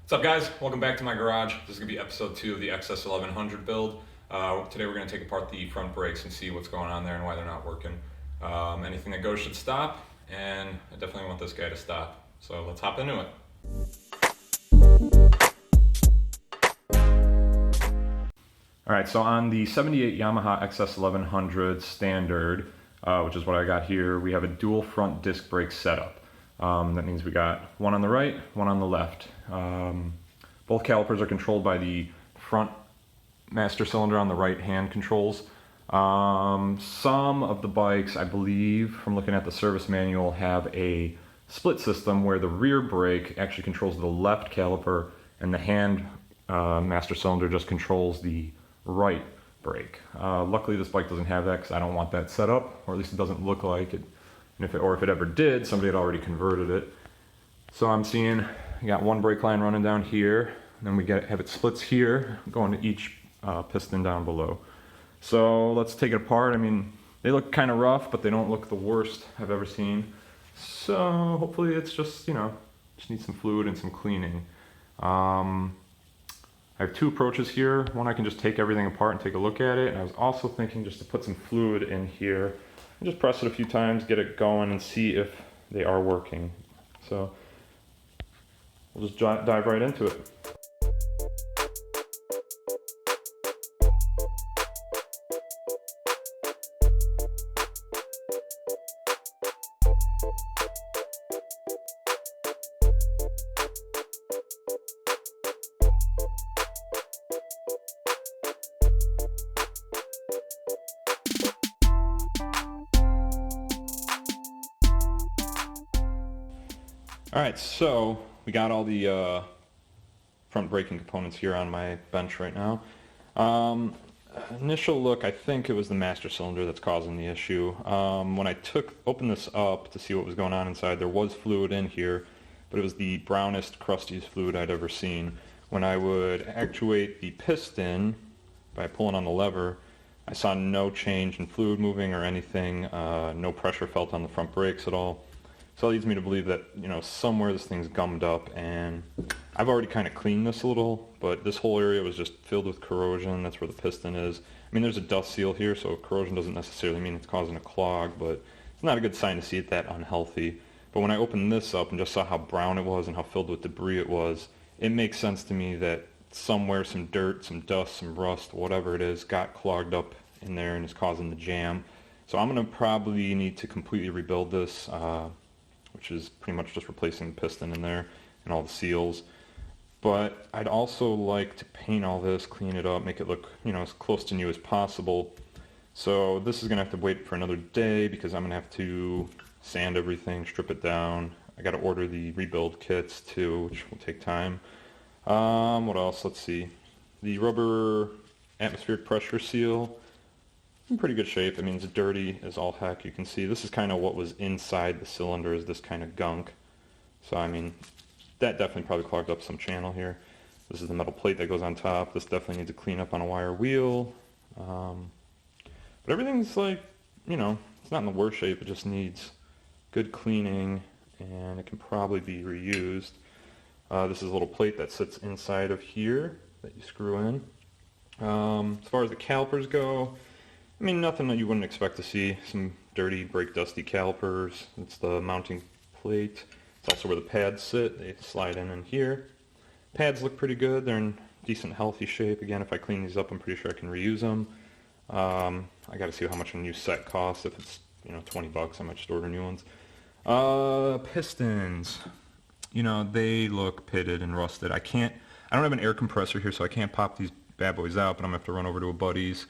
What's up, guys? Welcome back to my garage. This is going to be episode 2 of the XS1100 build. Today we're going to take apart the front brakes and see what's going on there and why they're not working. Anything that goes should stop, and I definitely want this guy to stop. So let's hop into it. Alright, so on the 78 Yamaha XS1100 standard, which is what I got here, we have a dual front disc brake setup. That means we got one on the right, one on the left. Both calipers are controlled by the front master cylinder on the right hand controls. Some of the bikes, I believe, from looking at the service manual, have a split system where the rear brake actually controls the left caliper and the hand master cylinder just controls the right brake. Luckily this bike doesn't have that because I don't want that set up, or at least it doesn't look like it. And if it ever did, somebody had already converted it. So I'm seeing you got one brake line running down here, and then we have it splits here, going to each piston down below. So let's take it apart. I mean, they look kind of rough, but they don't look the worst I've ever seen. So hopefully it's just, just needs some fluid and some cleaning. I have two approaches here. One, I can just take everything apart and take a look at it. And I was also thinking just to put some fluid in here and just press it a few times, get it going, and see if they are working. So we'll just dive right into it. Alright, so we got all the front braking components here on my bench right now. Initial look, I think it was the master cylinder that's causing the issue. When I opened this up to see what was going on inside, there was fluid in here, but it was the brownest, crustiest fluid I'd ever seen. When I would actuate the piston by pulling on the lever, I saw no change in fluid moving or anything, no pressure felt on the front brakes at all. So that leads me to believe that, somewhere this thing's gummed up, and I've already kind of cleaned this a little, but this whole area was just filled with corrosion. That's where the piston is. I mean, there's a dust seal here, so corrosion doesn't necessarily mean it's causing a clog, but it's not a good sign to see it that unhealthy. But when I opened this up and just saw how brown it was and how filled with debris it was, it makes sense to me that somewhere some dirt, some dust, some rust, whatever it is, got clogged up in there and is causing the jam. So I'm going to probably need to completely rebuild this, which is pretty much just replacing the piston in there and all the seals. But I'd also like to paint all this, clean it up, make it look, as close to new as possible. So this is going to have to wait for another day because I'm going to have to sand everything, strip it down. I got to order the rebuild kits too, which will take time. What else? Let's see. The rubber atmospheric pressure seal, in pretty good shape. I mean, it's dirty as all heck. You can see this is kind of what was inside the cylinder, is this kind of gunk. So I mean, that definitely probably clogged up some channel here. This is the metal plate that goes on top. This definitely needs to clean up on a wire wheel. But everything's like, it's not in the worst shape. It just needs good cleaning, and it can probably be reused. This is a little plate that sits inside of here that you screw in. As far as the calipers go, I mean, nothing that you wouldn't expect to see. Some dirty, brake dusty calipers. It's the mounting plate. It's also where the pads sit. They slide in here. Pads look pretty good. They're in decent, healthy shape. Again, if I clean these up, I'm pretty sure I can reuse them. I got to see how much a new set costs. If it's, $20, I might just order new ones. Pistons. They look pitted and rusted. I don't have an air compressor here, so I can't pop these bad boys out, but I'm going to have to run over to a buddy's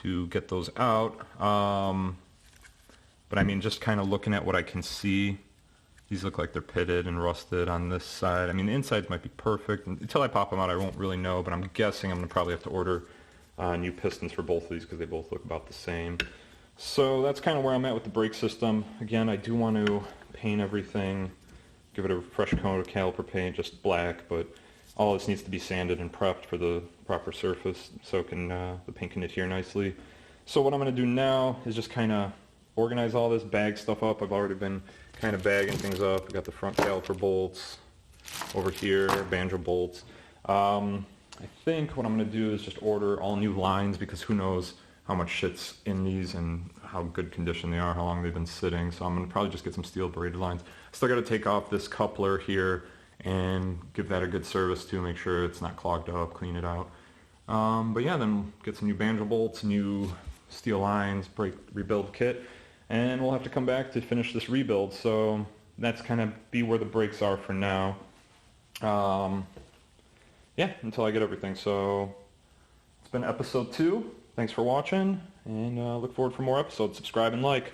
to get those out. But I mean, just kind of looking at what I can see, these look like they're pitted and rusted on this side. I mean, the insides might be perfect. Until I pop them out, I won't really know, but I'm guessing I'm going to probably have to order new pistons for both of these because they both look about the same. So that's kind of where I'm at with the brake system. Again, I do want to paint everything, give it a fresh coat of caliper paint, just black, but all this needs to be sanded and prepped for the proper surface so the paint can adhere nicely. So what I'm going to do now is just kind of organize all this, bag stuff up. I've already been kind of bagging things up. I've got the front caliper bolts, over here, banjo bolts. I think what I'm going to do is just order all new lines because who knows how much shit's in these and how good condition they are, how long they've been sitting. So I'm going to probably just get some steel braided lines. Still got to take off this coupler here and give that a good service too, make sure it's not clogged up, clean it out. But yeah, then get some new banjo bolts, new steel lines, brake rebuild kit, and we'll have to come back to finish this rebuild. So that's kind of be where the brakes are for now. Yeah, until I get everything. So it's been episode 2. Thanks for watching, and look forward for more episodes. Subscribe and like.